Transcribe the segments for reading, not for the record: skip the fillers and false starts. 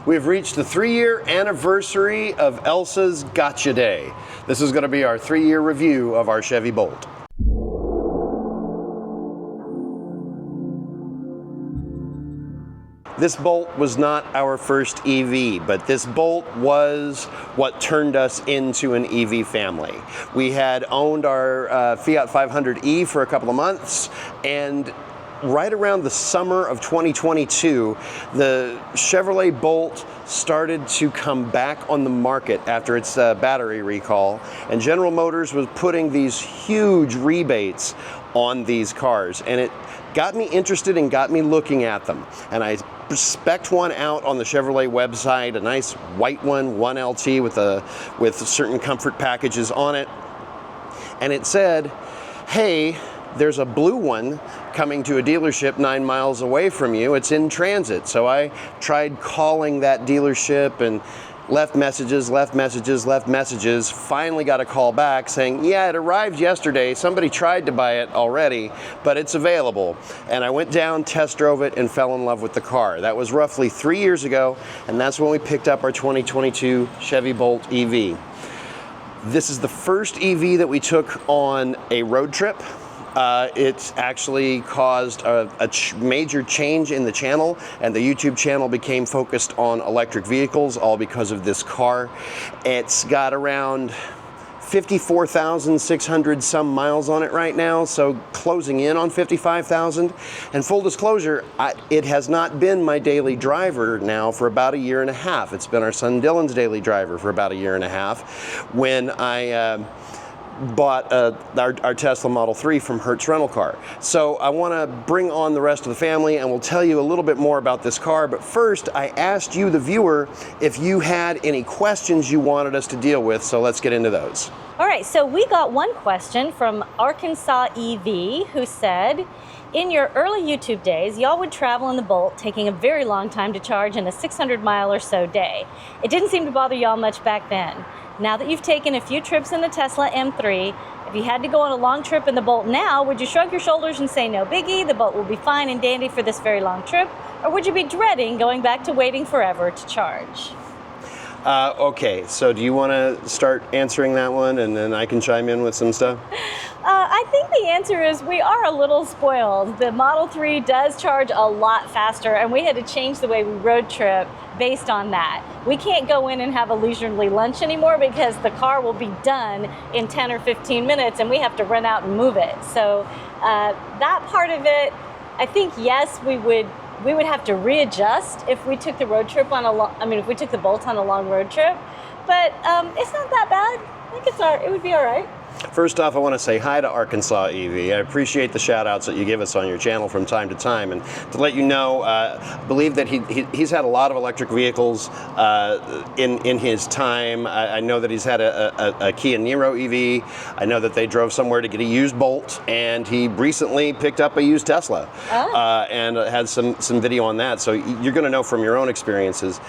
We've reached the 3-year anniversary of Elsa's Gotcha Day. This is going to be our 3-year review of our Chevy Bolt. This Bolt was not our first EV, but this Bolt was what turned us into an EV family. We had owned our Fiat 500e for a couple of months, and right around the summer of 2022, the Chevrolet Bolt started to come back on the market after its battery recall, and General Motors was putting these huge rebates on these cars, and it got me interested and got me looking at them. And I spec'd one out on the Chevrolet website, a nice white one, 1LT with certain comfort packages on it, and it said, hey, there's a blue one coming to a dealership 9 miles away from you. It's in transit. So I tried calling that dealership and left messages, finally got a call back saying, yeah, it arrived yesterday. Somebody tried to buy it already, but it's available. And I went down, test drove it, and fell in love with the car. That was roughly 3 years ago, and that's when we picked up our 2022 Chevy Bolt EV. This is the first EV that we took on a road trip. It's actually caused a major change in the channel, and the YouTube channel became focused on electric vehicles, all because of this car. It's got around 54,600 some miles on it right now, so closing in on 55,000. And full disclosure, it has not been my daily driver now for about 1.5 years. It's been our son Dylan's daily driver for about 1.5 years. When I bought our Tesla Model 3 from Hertz Rental Car. So I want to bring on the rest of the family, and we'll tell you a little bit more about this car. But first, I asked you, the viewer, if you had any questions you wanted us to deal with, so let's get into those. All right, so we got one question from Arkansas EV, who said, in your early YouTube days, y'all would travel in the Bolt, taking a very long time to charge in a 600-mile or so day. It didn't seem to bother y'all much back then. Now that you've taken a few trips in the Tesla M3, if you had to go on a long trip in the Bolt now, would you shrug your shoulders and say no biggie, the Bolt will be fine and dandy for this very long trip? Or would you be dreading going back to waiting forever to charge? Okay, so do you want to start answering that one, and then I can chime in with some stuff? I think the answer is we are a little spoiled. The Model 3 does charge a lot faster, and we had to change the way we road trip based on that. We can't go in and have a leisurely lunch anymore because the car will be done in 10 or 15 minutes, and we have to run out and move it. So that part of it, I think, yes, we would have to readjust if we took the road trip on if we took the Bolt on a long road trip, but it's not that bad. I think it would be all right. First off, I want to say hi to Arkansas EV. I appreciate the shout outs that you give us on your channel from time to time, and to let you know, I believe that he's had a lot of electric vehicles in his time. I know that he's had a Kia Niro EV. I know that they drove somewhere to get a used Bolt, and he recently picked up a used Tesla. And had some video on that, so you're going to know from your own experiences.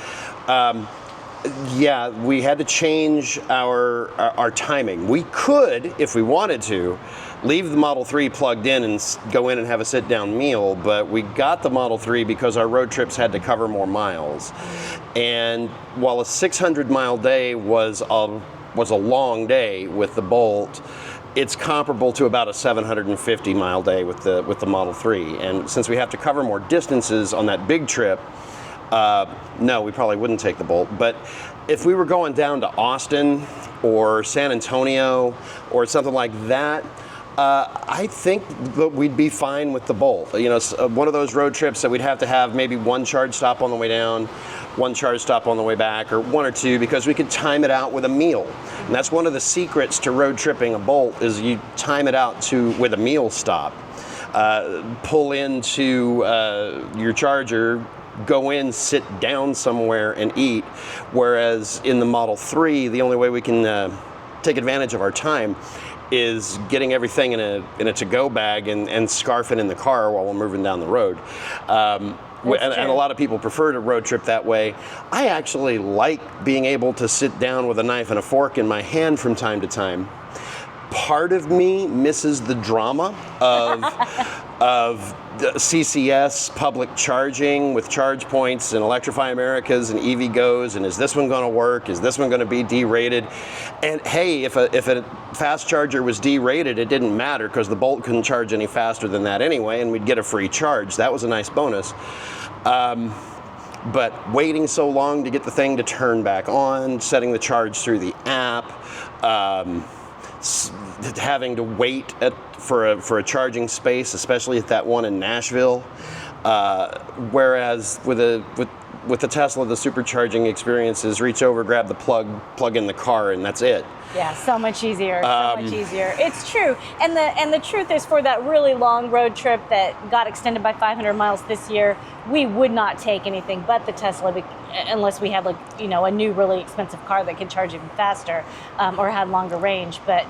Yeah, we had to change our timing. We could, if we wanted to, leave the Model 3 plugged in and go in and have a sit-down meal, but we got the Model 3 because our road trips had to cover more miles. And while a 600-mile day was a long day with the Bolt, it's comparable to about a 750-mile day with the Model 3. And since we have to cover more distances on that big trip, no, we probably wouldn't take the Bolt. But if we were going down to Austin or San Antonio or something like that, I think that we'd be fine with the Bolt. You know, one of those road trips that we'd have to have maybe one charge stop on the way down, one charge stop on the way back, or one or two, because we could time it out with a meal. And that's one of the secrets to road tripping a Bolt, is you time it out with a meal stop. Pull into your charger, go in, sit down somewhere and eat. Whereas in the Model 3, the only way we can take advantage of our time is getting everything in a to-go bag and scarfing in the car while we're moving down the road. And a lot of people prefer to road trip that way. I actually like being able to sit down with a knife and a fork in my hand from time to time. part of me misses the drama of the CCS public charging with charge points and Electrify Americas and EV Goes, and is this one going to work? Is this one going to be derated? And hey, if a fast charger was derated, it didn't matter because the Bolt couldn't charge any faster than that anyway, and we'd get a free charge. That was a nice bonus. But waiting so long to get the thing to turn back on, setting the charge through the app, having to wait for a charging space, especially at that one in Nashville. Whereas with the Tesla, the supercharging experience is reach over, grab the plug in the car, and that's it. Yeah, so much easier. So much easier. It's true, and the truth is, for that really long road trip that got extended by 500 miles this year, we would not take anything but the Tesla unless we had a new really expensive car that could charge even faster or had longer range. But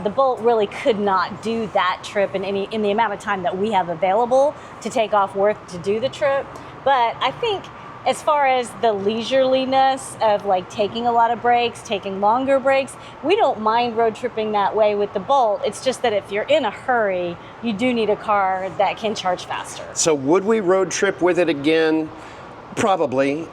the Bolt really could not do that trip in the amount of time that we have available to take off work to do the trip. But I think, as far as the leisureliness of taking a lot of breaks, taking longer breaks, we don't mind road tripping that way with the Bolt. It's just that if you're in a hurry, you do need a car that can charge faster. So would we road trip with it again? Probably.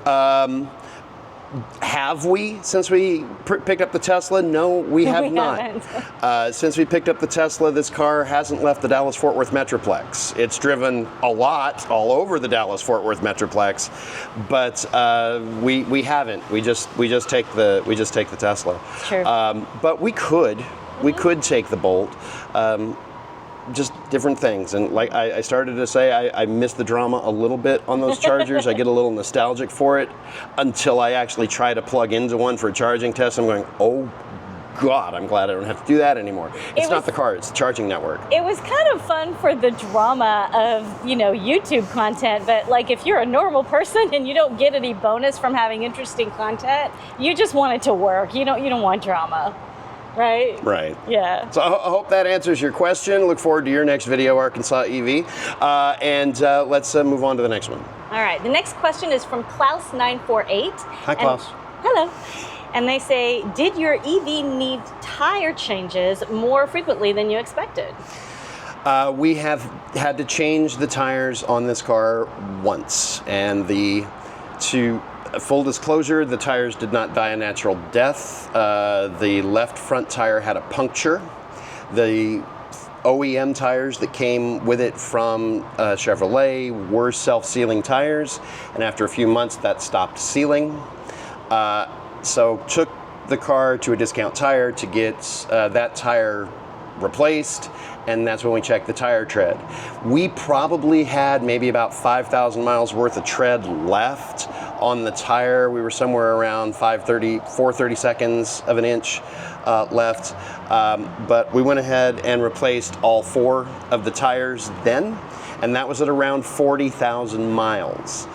Have we, since we picked up the Tesla? No, we have not. Since we picked up the Tesla, this car hasn't left the Dallas-Fort Worth Metroplex. It's driven a lot all over the Dallas-Fort Worth Metroplex, but we haven't. We just take the Tesla. True. But we could take the Bolt. Just different things, and like I started to say, I miss the drama a little bit on those chargers. I get a little nostalgic for it until I actually try to plug into one for a charging test. I'm going, oh God, I'm glad I don't have to do that anymore. It's not the car, it's the charging network. It was kind of fun for the drama of YouTube content, but if you're a normal person and you don't get any bonus from having interesting content, you just want it to work. You don't want drama. Right? Right. Yeah. So I hope that answers your question. Look forward to your next video, Arkansas EV. And let's move on to the next one. All right. The next question is from Klaus948. Hi, Klaus. Hello. And they say, did your EV need tire changes more frequently than you expected? We have had to change the tires on this car once. And full disclosure, the tires did not die a natural death. The left front tire had a puncture. The OEM tires that came with it from Chevrolet were self-sealing tires, and after a few months that stopped sealing. So took the car to a discount tire to get that tire replaced, and that's when we checked the tire tread. We probably had maybe about 5,000 miles worth of tread left on the tire. We were somewhere around 430 seconds of an inch left, but we went ahead and replaced all 4 of the tires then, and that was at around 40,000 miles.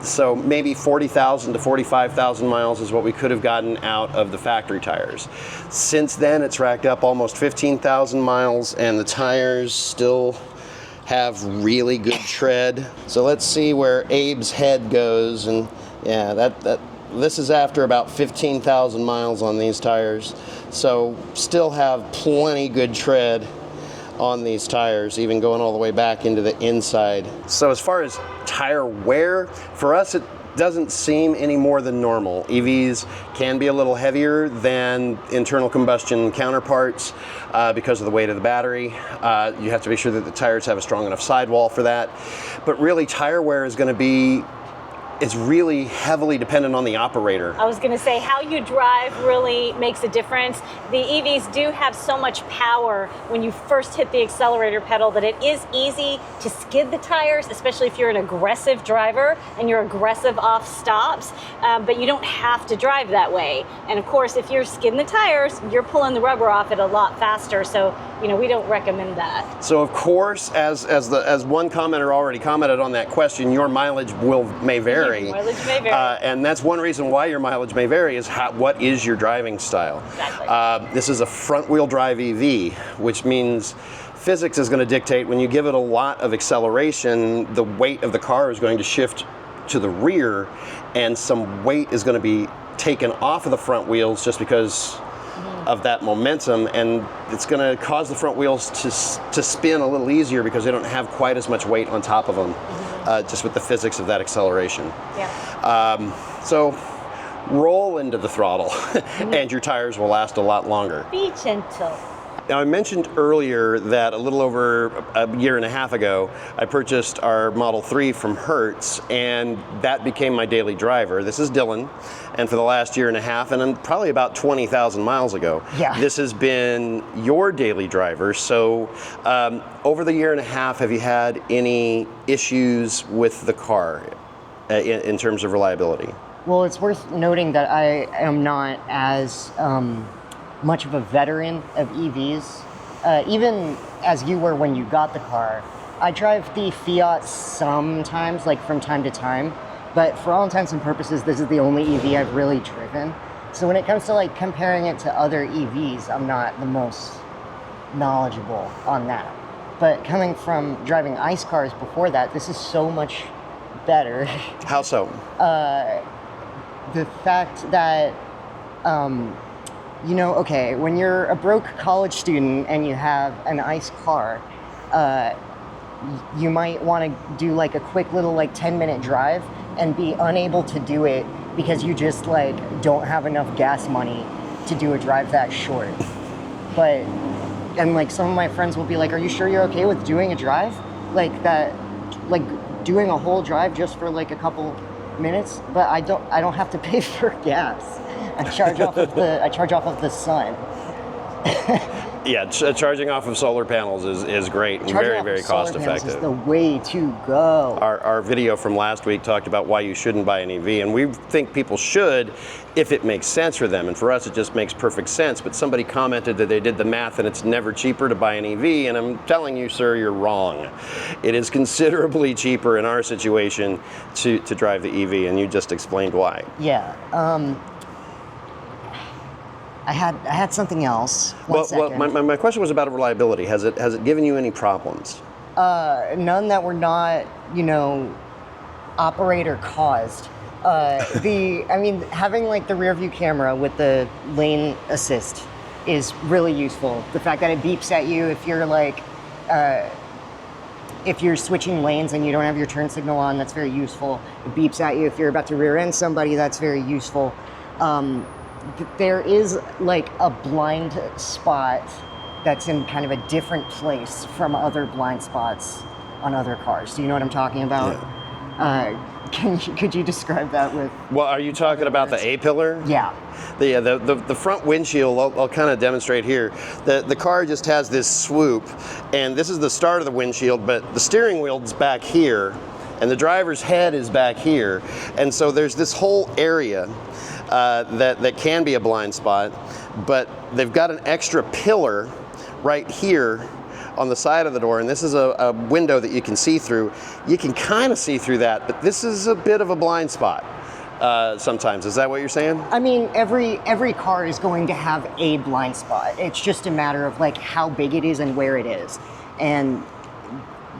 So maybe 40,000 to 45,000 miles is what we could have gotten out of the factory tires. Since then, it's racked up almost 15,000 miles, and the tires still have really good tread. So let's see where Abe's head goes, and yeah, this is after about 15,000 miles on these tires. So still have plenty good tread on these tires, even going all the way back into the inside. So as far as tire wear, for us it doesn't seem any more than normal. EVs can be a little heavier than internal combustion counterparts because of the weight of the battery. You have to be sure that the tires have a strong enough sidewall for that. But really, tire wear is going to be, it's really heavily dependent on the operator. I was going to say, how you drive really makes a difference. The EVs do have so much power when you first hit the accelerator pedal that it is easy to skid the tires, especially if you're an aggressive driver and you're aggressive off stops, but you don't have to drive that way. And of course, if you're skidding the tires, you're pulling the rubber off it a lot faster, so we don't recommend that. So of course, as one commenter already commented on that question, your mileage may vary. Mileage may vary. And that's one reason why your mileage may vary is what is your driving style. Exactly. This is a front-wheel drive EV, which means physics is going to dictate when you give it a lot of acceleration, the weight of the car is going to shift to the rear, and some weight is going to be taken off of the front wheels just because of that momentum, and it's going to cause the front wheels to spin a little easier because they don't have quite as much weight on top of them, just with the physics of that acceleration. Yeah. So roll into the throttle, and your tires will last a lot longer. Be gentle. Now, I mentioned earlier that a little over a year and a half ago, I purchased our Model 3 from Hertz, and that became my daily driver. This is Dylan, and for the last year and a half, and probably about 20,000 miles ago, this has been your daily driver. So over the year and a half, have you had any issues with the car in terms of reliability? Well, it's worth noting that I am not as much of a veteran of EVs, even as you were when you got the car. I drive the Fiat sometimes, like from time to time, but for all intents and purposes, this is the only EV I've really driven. So when it comes to like comparing it to other EVs, I'm not the most knowledgeable on that. But coming from driving ICE cars before that, this is so much better. How so? The fact that, you know, okay, when you're a broke college student and you have an ICE car, you might want to do like a quick little like 10-minute drive and be unable to do it because you just like don't have enough gas money to do a drive that short. But, and like some of my friends will be like, are you sure you're okay with doing a drive? Like that, like doing a whole drive just for like a couple minutes? But I don't have to pay for gas. I charge off of the sun. Yeah, charging off of solar panels is great and very cost effective. Is the way to go. Our video from last week talked about why you shouldn't buy an EV, and we think people should if it makes sense for them. And for us, it just makes perfect sense. But somebody commented that they did the math and it's never cheaper to buy an EV, and I'm telling you, sir, you're wrong. It is considerably cheaper in our situation to drive the EV, and you just explained why. Yeah. I had something else. One second. My question was about reliability. Has it given you any problems? None that were not, you know, operator caused. I mean, having like the rear view camera with the lane assist is really useful. The fact that it beeps at you if you're like, if you're switching lanes and you don't have your turn signal on, that's very useful. It beeps at you if you're about to rear end somebody, that's very useful. There is like a blind spot that's in kind of a different place from other blind spots on other cars. Do you know what I'm talking about? Yeah. Could you describe that with? Well, are you talking about the A-pillar? Yeah. The front windshield, I'll kind of demonstrate here. The car just has this swoop, and this is the start of the windshield, but the steering wheel's back here, and the driver's head is back here, and so there's this whole area that can be a blind spot, but they've got an extra pillar right here on the side of the door, and this is a window that you can see through. You can kind of see through that, but this is a bit of a blind spot sometimes. Is that what you're saying? I mean, every car is going to have a blind spot. It's just a matter of like how big it is and where it is. And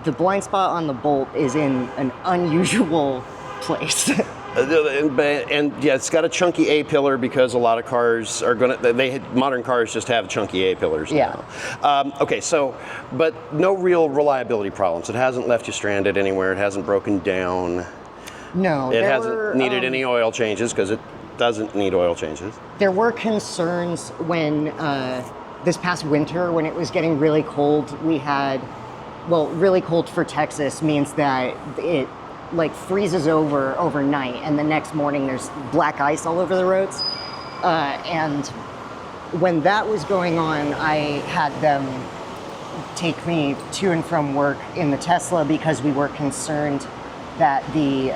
the blind spot on the Bolt is in an unusual place. And yeah, it's got a chunky A-pillar because a lot of cars are modern cars just have chunky A-pillars now. Okay, so, but no real reliability problems. It hasn't left you stranded anywhere. It hasn't broken down. No. It hasn't needed any oil changes because it doesn't need oil changes. There were concerns when this past winter, when it was getting really cold, we had, well, really cold for Texas means that it like freezes over overnight, and the next morning there's black ice all over the roads. And when that was going on, I had them take me to and from work in the Tesla because we were concerned that the,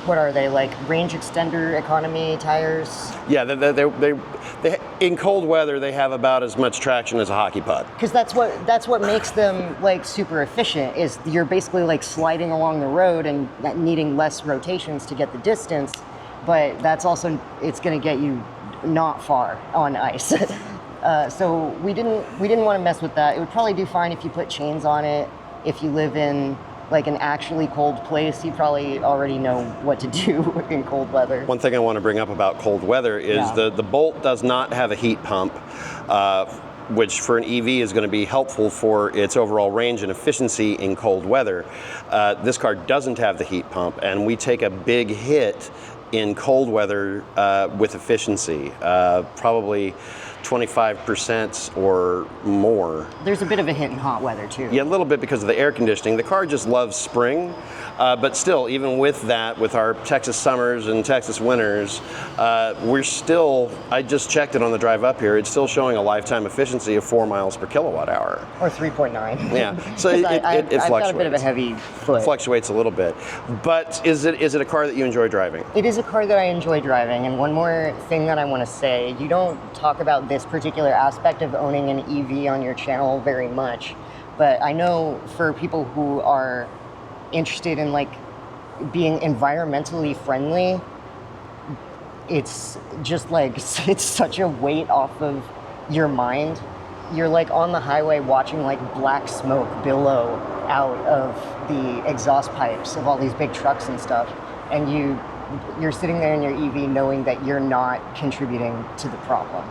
what are they, like range extender economy tires? Yeah, they in cold weather they have about as much traction as a hockey puck. Because that's what makes them like super efficient. Is you're basically like sliding along the road and needing less rotations to get the distance, but that's also it's going to get you not far on ice. So we didn't want to mess with that. It would probably do fine if you put chains on it. If you live in like an actually cold place, you probably already know what to do in cold weather. One thing I want to bring up about cold weather is Yeah. the Bolt does not have a heat pump, which for an EV is going to be helpful for its overall range and efficiency in cold weather. This car doesn't have the heat pump, and we take a big hit in cold weather with efficiency, probably 25% or more. There's a bit of a hit in hot weather too. Yeah, a little bit because of the air conditioning. The car just loves spring, but still, even with that, with our Texas summers and Texas winters, we're still, I just checked it on the drive up here, it's still showing a lifetime efficiency of 4 miles per kilowatt hour. Or 3.9. Yeah, so it I've fluctuates. got a bit of a heavy foot. Fluctuates a little bit. But is it a car that you enjoy driving? It is a car that I enjoy driving, and one more thing that I want to say, you don't talk about this particular aspect of owning an EV on your channel very much, but I know for people who are interested in like being environmentally friendly, it's just like, it's such a weight off of your mind. You're like on the highway watching like black smoke billow out of the exhaust pipes of all these big trucks and stuff, and you're sitting there in your EV knowing that you're not contributing to the problem.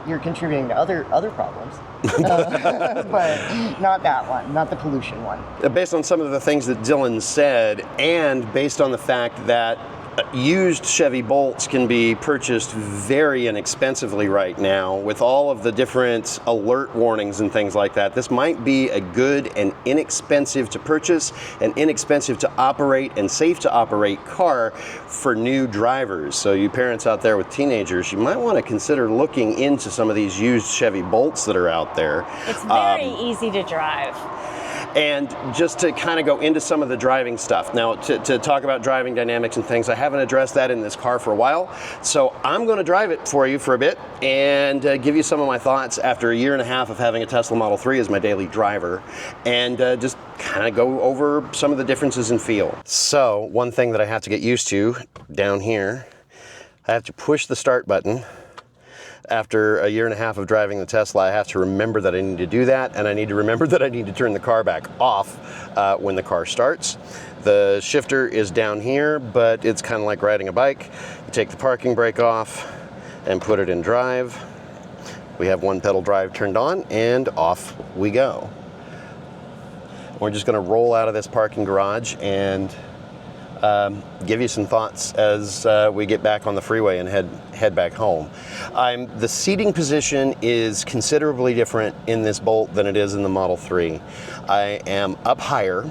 You're contributing to other problems, but not that one, not the pollution one. Based on some of the things that Dylan said, and based on the fact that used Chevy Bolts can be purchased very inexpensively right now with all of the different alert warnings and things like that, this might be a good and inexpensive to purchase and inexpensive to operate and safe to operate car for new drivers. So you parents out there with teenagers, you might want to consider looking into some of these used Chevy Bolts that are out there. It's very easy to drive. And just to kind of go into some of the driving stuff. Now, to talk about driving dynamics and things, I haven't addressed that in this car for a while. So I'm going to drive it for you for a bit and give you some of my thoughts after a year and a half of having a Tesla Model 3 as my daily driver, and just kind of go over some of the differences in feel. So one thing that I have to get used to down here, I have to push the start button. After a year and a half of driving the Tesla, I have to remember that I need to do that, and I need to remember that I need to turn the car back off when the car starts. The shifter is down here, but it's kind of like riding a bike. You take the parking brake off and put it in drive. We have one pedal drive turned on, and off we go. We're just going to roll out of this parking garage and give you some thoughts as we get back on the freeway and head back home. The seating position is considerably different in this Bolt than it is in the Model 3. I am up higher.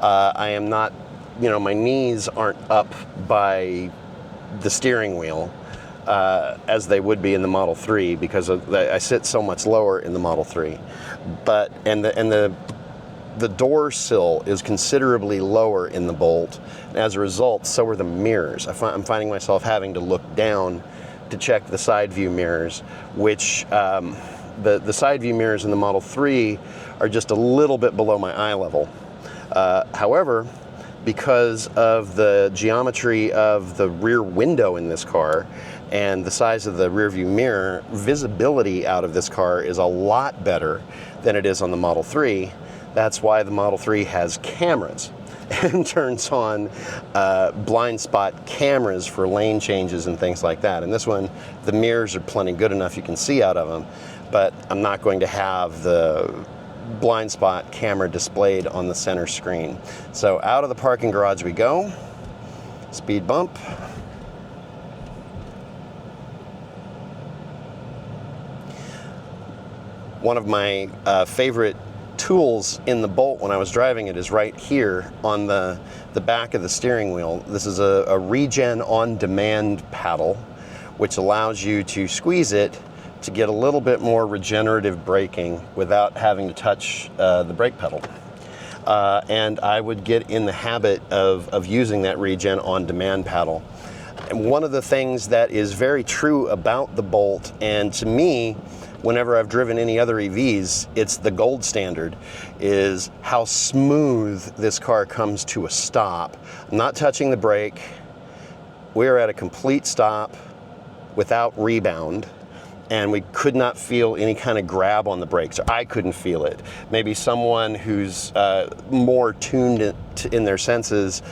I am not, my knees aren't up by the steering wheel as they would be in the Model 3 because I sit so much lower in the Model 3. But the door sill is considerably lower in the Bolt. And as a result, so are the mirrors. I'm finding myself having to look down to check the side view mirrors, which the side view mirrors in the Model 3 are just a little bit below my eye level. However, because of the geometry of the rear window in this car and the size of the rear view mirror, visibility out of this car is a lot better than it is on the Model 3. That's why the Model 3 has cameras and turns on blind spot cameras for lane changes and things like that. And this one, the mirrors are plenty good enough you can see out of them, but I'm not going to have the blind spot camera displayed on the center screen. So out of the parking garage we go. Speed bump. One of my favorite tools in the Bolt when I was driving it is right here on the back of the steering wheel. This is a regen on demand paddle, which allows you to squeeze it to get a little bit more regenerative braking without having to touch the brake pedal. And I would get in the habit of using that regen on demand paddle. And one of the things that is very true about the Bolt, and to me, whenever I've driven any other EVs, it's the gold standard, is how smooth this car comes to a stop. I'm not touching the brake. We're at a complete stop without rebound. and we could not feel any kind of grab on the brakes. I couldn't feel it. Maybe someone who's more tuned in their senses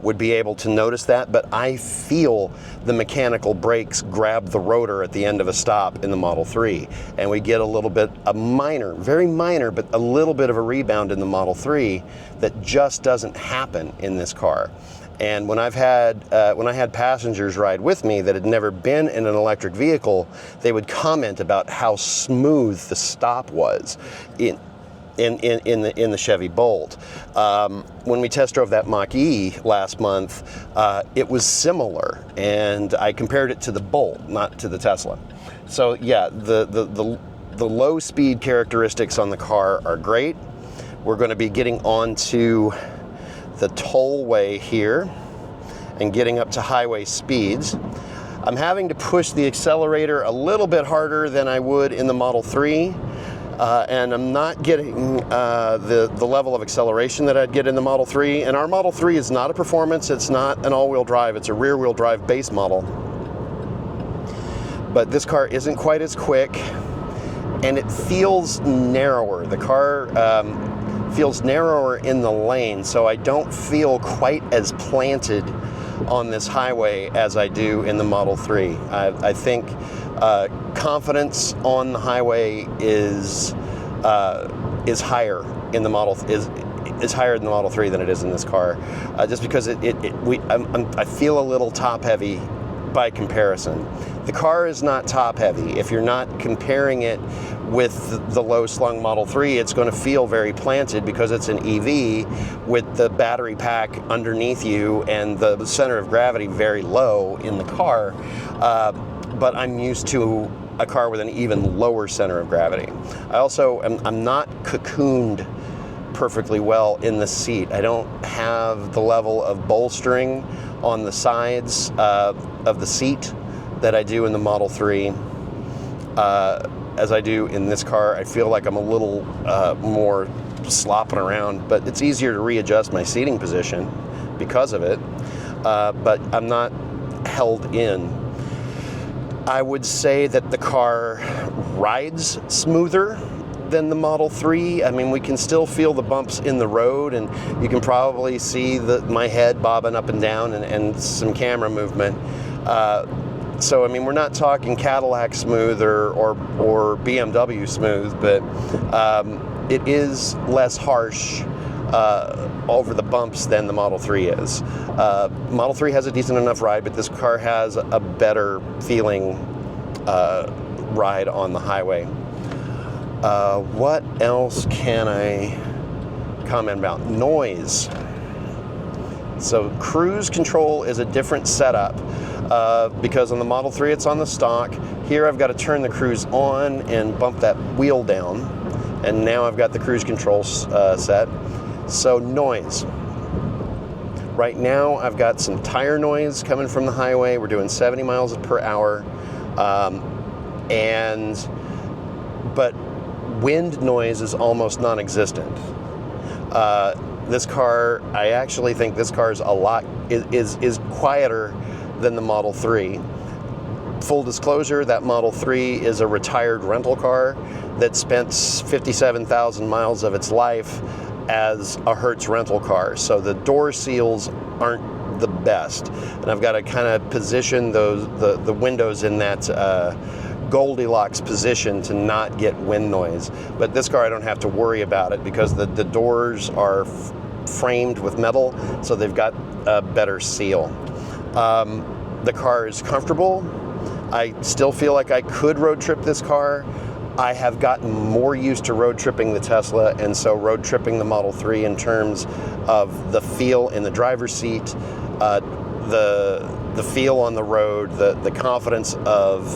would be able to notice that, but I feel the mechanical brakes grab the rotor at the end of a stop in the Model 3, and we get a little bit, a minor, very minor, but a little bit of a rebound in the Model 3 that just doesn't happen in this car. And when I had passengers ride with me that had never been in an electric vehicle, they would comment about how smooth the stop was in the Chevy Bolt. When we test drove that Mach-E last month, it was similar, and I compared it to the Bolt, not to the Tesla. So yeah, the low speed characteristics on the car are great. We're going to be getting onto the tollway here and getting up to highway speeds. I'm having to push the accelerator a little bit harder than I would in the Model 3, and I'm not getting the level of acceleration that I'd get in the Model 3. And our Model 3 is not a performance, it's not an all-wheel drive, it's a rear-wheel drive base model. But this car isn't quite as quick, and it feels narrower. The car feels narrower in the lane, so I don't feel quite as planted on this highway as I do in the Model 3. I think confidence on the highway is higher in the Model is higher in the Model 3 than it is in this car, just because I feel a little top heavy by comparison. The car is not top heavy. If you're not comparing it with the low slung Model 3, it's going to feel very planted because it's an EV with the battery pack underneath you and the center of gravity very low in the car. But I'm used to a car with an even lower center of gravity. I also I'm not cocooned perfectly well in the seat. I don't have the level of bolstering on the sides of the seat that I do in the Model 3 as I do in this car. I feel like I'm a little more slopping around, but it's easier to readjust my seating position because of it, but I'm not held in. I would say that the car rides smoother than the Model 3. I mean, we can still feel the bumps in the road, and you can probably see my head bobbing up and down and some camera movement. So, I mean, we're not talking Cadillac smooth or BMW smooth, but it is less harsh over the bumps than the Model 3 is. Model 3 has a decent enough ride, but this car has a better feeling ride on the highway. What else can I comment about? Noise. So cruise control is a different setup because on the Model 3 it's on the stock. Here I've got to turn the cruise on and bump that wheel down, and now I've got the cruise control set. So noise. Right now I've got some tire noise coming from the highway. We're doing 70 miles per hour, but wind noise is almost non-existent. This car, I actually think this car is is quieter than the Model 3. Full disclosure, that Model 3 is a retired rental car that spent 57,000 miles of its life as a Hertz rental car. So the door seals aren't the best. And I've got to kind of position the windows in that Goldilocks position to not get wind noise. But this car I don't have to worry about it because the doors are framed with metal, so they've got a better seal. The car is comfortable. I still feel like I could road trip this car. I have gotten more used to road tripping the Tesla, and so road tripping the Model 3 in terms of the feel in the driver's seat, the feel on the road, the confidence of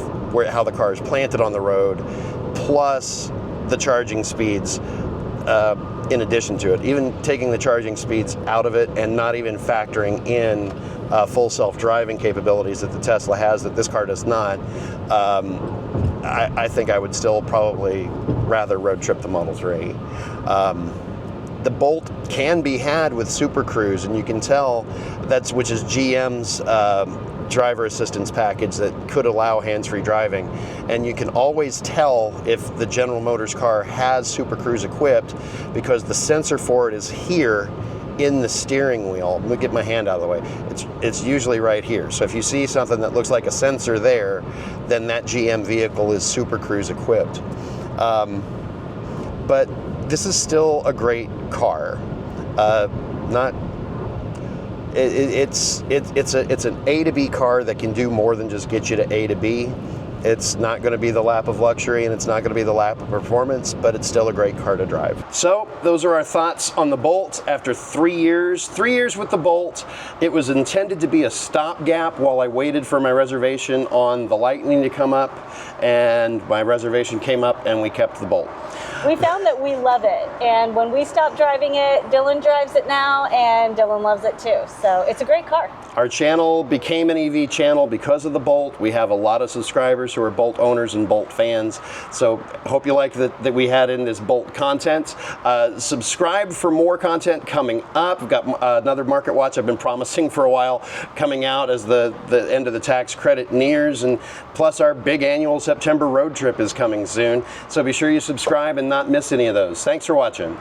how the car is planted on the road, plus the charging speeds in addition to it. Even taking the charging speeds out of it and not even factoring in full self-driving capabilities that the Tesla has that this car does not, I think I would still probably rather road trip the Model 3. The Bolt can be had with Super Cruise, and you can tell which is GM's driver assistance package that could allow hands-free driving. And you can always tell if the General Motors car has Super Cruise equipped because the sensor for it is here in the steering wheel. Let me get my hand out of the way. It's usually right here. So if you see something that looks like a sensor there, then that GM vehicle is Super Cruise equipped. But this is still a great car. It's an A to B car that can do more than just get you to A to B. It's not going to be the lap of luxury and it's not going to be the lap of performance, but it's still a great car to drive. So those are our thoughts on the Bolt after 3 years. 3 years with the Bolt. It was intended to be a stopgap while I waited for my reservation on the Lightning to come up, and my reservation came up and we kept the Bolt. We found that we love it, and when we stopped driving it, Dylan drives it now, and Dylan loves it too. So it's a great car. Our channel became an EV channel because of the Bolt. We have a lot of subscribers who are Bolt owners and Bolt fans. So hope you like that we had in this Bolt content. Subscribe for more content coming up. We've got another Market Watch I've been promising for a while coming out as the end of the tax credit nears, and plus our big annual September road trip is coming soon. So be sure you subscribe and not miss any of those. Thanks for watching.